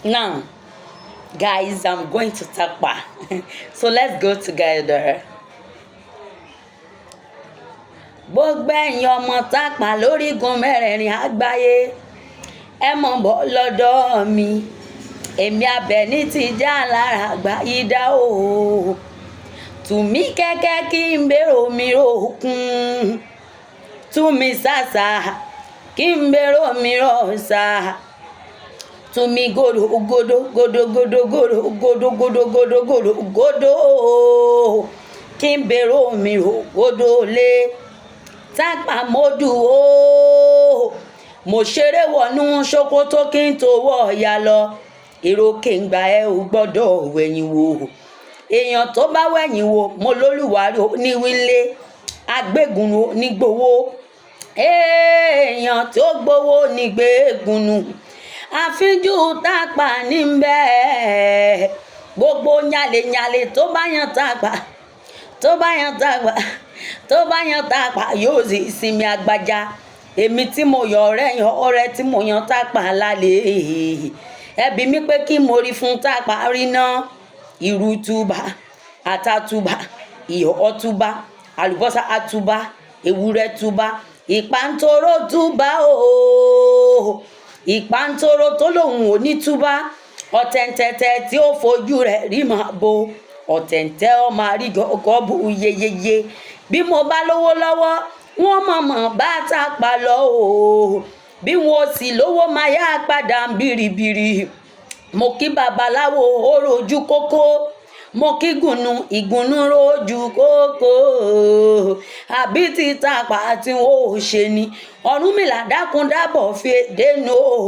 Now, guys, I'm going to Tapa. So let's go together. Gbogbo ẹ̀yin ọmọ Tapa lórígun mẹ́rẹ̀ẹ̀rin àgbáyé, ẹ mọ̀ bọ́ lọ́dọ̀ mi. Èmi Abeni ti já lára àgbà ìdá o. Tùmí kẹ́kẹ́ kí n bèrò mi rókun. Tùmí sàṣà kí n bèrò mi rọ̀ṣà. Tùmí godo godo godo godo godo godo godo godo godo godo. Kí n bèrò mi ro godo lé. Tapa modu o. Mo ṣeré wọnú ṣòkòtò kí n tó wọ̀ ya lọ. Èrò kéńgbà ẹ ò gbọ́dọ̀ wẹ̀yìn wò. Èèyàn tó bá wẹ̀yìn wò mo lólùwárí ní wílé. Agbégunu ní gbowó. Èèyàn tó gbowó ní gbégunu. Àfínjú Tapa ní bẹ́ẹ̀. Gbogbo nyàlènyàlè tó bá yan Tapa. Tó bá yan Tapa. Tó bá yan Tapa yóò sì sinmi agbájá. Èmi tí mo yọ ọ̀rẹ́ tí mo yan Tapa lálẹ́. Ẹbí mi pé kí mo rí fún Tapa rí náà. Irú túbà, ata túbà, iyọ̀ túbà, àlùbọ́sà túbà, ewúrẹ́ túbà, ìpàntóró túbà o. Ìpàntóró tó lòun ò ní túbà. Ọ̀tẹ̀ǹtẹ̀tẹ̀ tí ó fojú rẹ̀ rí máa bo. Ọ̀tẹ̀ǹtẹ̀ ó máa rí gọ́gọ́ bu yeyeye. Bí mo bá lówó lọ́wọ́, wọ́n mọ̀mọ́ bá Tapa lọ o. Bí wọn sì lówó máa yá padà bìrìbìrì. Mo kí babaláwo ó rojú kókó. Mo kí ìgùnnú rojú kókó. Àbí ti Tapa tí wọ́n ò ṣe ni. Ọ̀rúnmìlà dákun dábọ̀ fi dénú o.